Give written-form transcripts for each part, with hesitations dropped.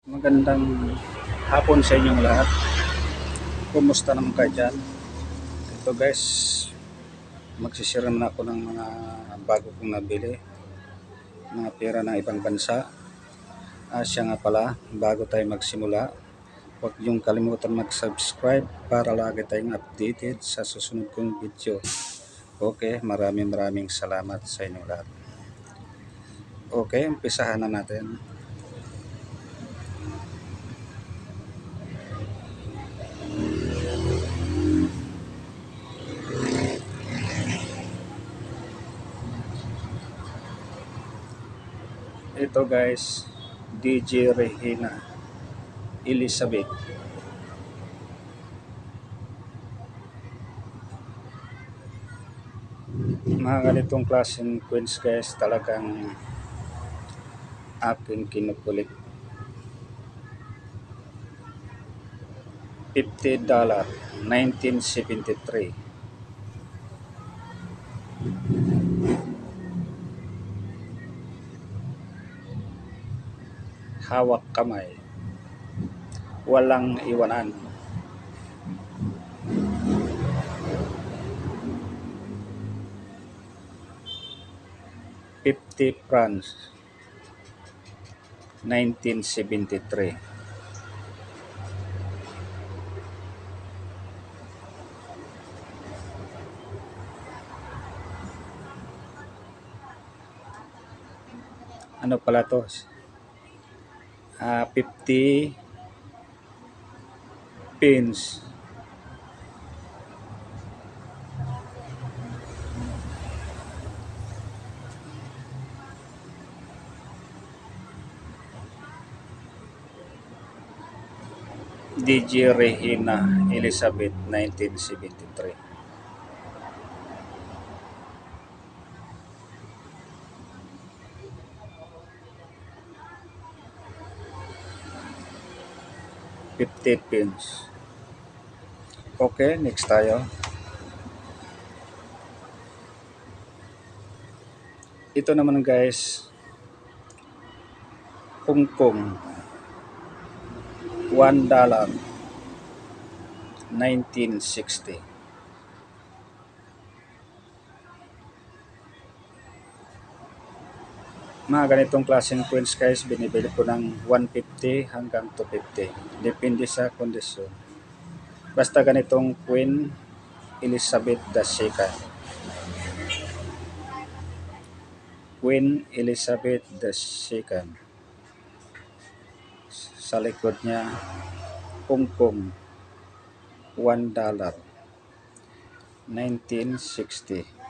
Magandang hapon sa inyong lahat. Kumusta naman kayo dyan? Ito guys, magsishare naman ako ng mga bago kong nabili. Mga pera ng ibang bansa. Siya nga pala, bago tayo magsimula, huwag niyong kalimutan mag-subscribe para lagi tayong updated sa susunod kong video. Okay, maraming salamat sa inyong lahat. Okay, umpisahan na natin. Ito guys, DJ Regina Elizabeth. Mga ganitong klaseng coins guys, talagang aking kinukulit. $50, 1973. Hawak kamay, walang iwanan. £50, 1973. Ano pala to? 50 pins. DJ Regina Elizabeth, 1973. $50 pins. Okay, next tayo. Ito naman guys, Hong Kong, $1, 1960. Mga ganitong klaseng coins guys, binibili ko ng 150 hanggang 250. Depende sa kondisyon. Basta ganitong Queen Elizabeth II. Queen Elizabeth II. Sa likod niya, Hong Kong, $1, 1960.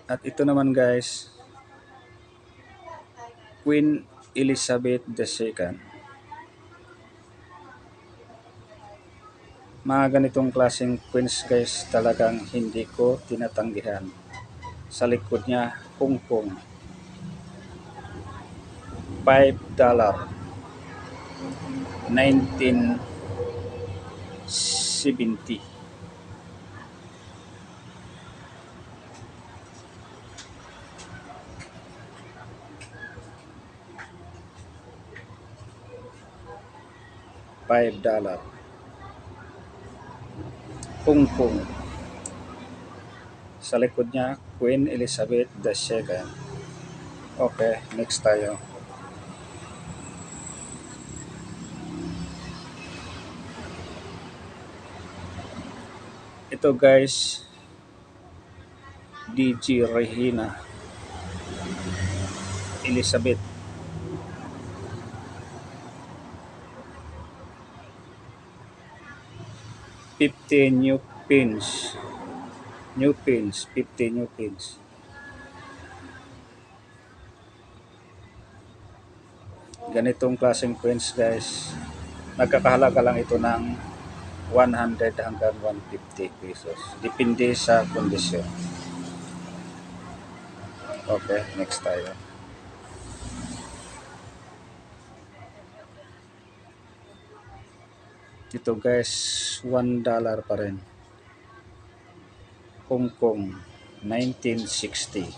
At ito naman guys, Queen Elizabeth II. Mga ganitong klaseng queens guys, talagang hindi ko tinatanggihan. Sa likod niya, Hong Kong, $5, 1970. $5. Hong Kong. Sa likod niya, Queen Elizabeth II. Okay, next tayo. Ito guys, DJ Regina Elizabeth. $50 new pins. 50 new pins. Ganitong klaseng pins guys, nagkakahalaga lang ito ng 100 hanggang 150 pesos. Depende sa kondisyon. Okay, next tayo. Ito guys, $1 pa rin. Hong Kong, 1960.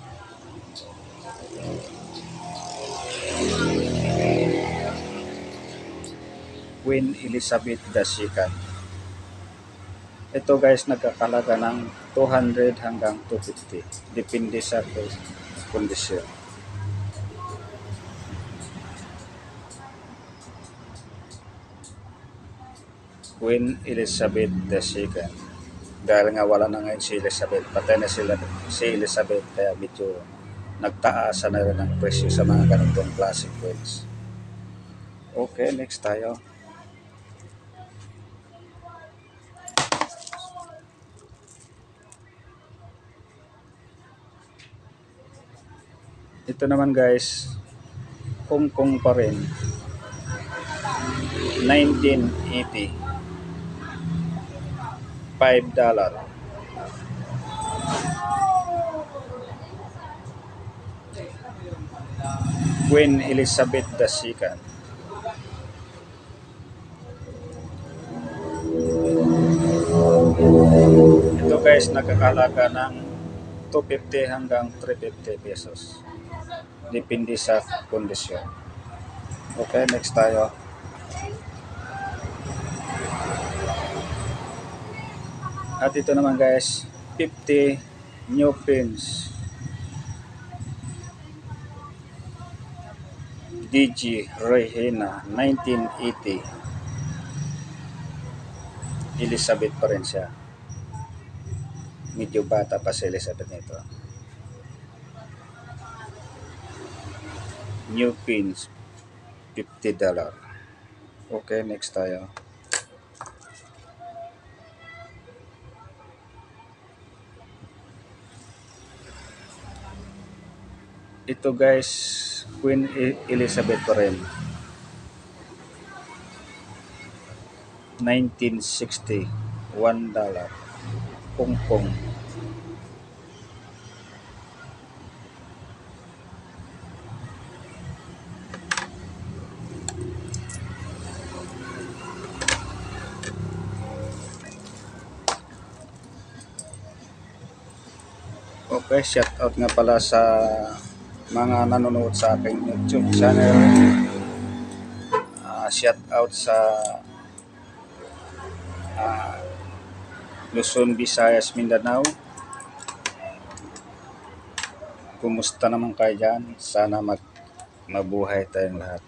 Queen Elizabeth II. Ito guys, nagkakalaga ng 200 hanggang 250. Depende sa kondisyon. Queen Elizabeth II. Dahil nga wala na ngayon si Elizabeth, patay na si Elizabeth, kaya medyo nagtaasa na rin ang presyo sa mga ganitong classic queens. Okay, next tayo. Ito naman guys, Hong Kong pa rin, 1980, $5. Queen Elizabeth II. Ito guys, nakakalaga ng 250 hanggang 350 pesos. Depende sa kondisyon. Okay, next tayo. At ito naman guys, 50 new pins. DG Regina, 1980. Elizabeth pa rin siya. Medyo bata pa si Elizabeth nito. New pins, $50. Okay, next tayo. Ito guys, Queen Elizabeth pa rin, 1960, $1. Hong Kong. Okay, shout out nga pala sa mga nanonood sa aking YouTube channel. Shout out sa Luzon, Visayas, Mindanao. Kumusta naman kayo dyan? Sana mabuhay tayong lahat.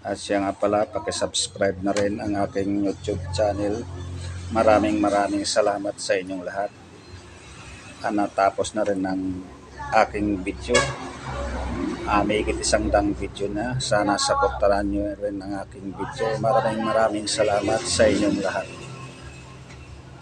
At siya nga pala, pakisubscribe na rin ang aking YouTube channel. Maraming salamat sa inyong lahat. Natapos na rin ang aking video. May isang video na. Sana supportahan nyo rin ang aking video. Maraming salamat sa inyong lahat.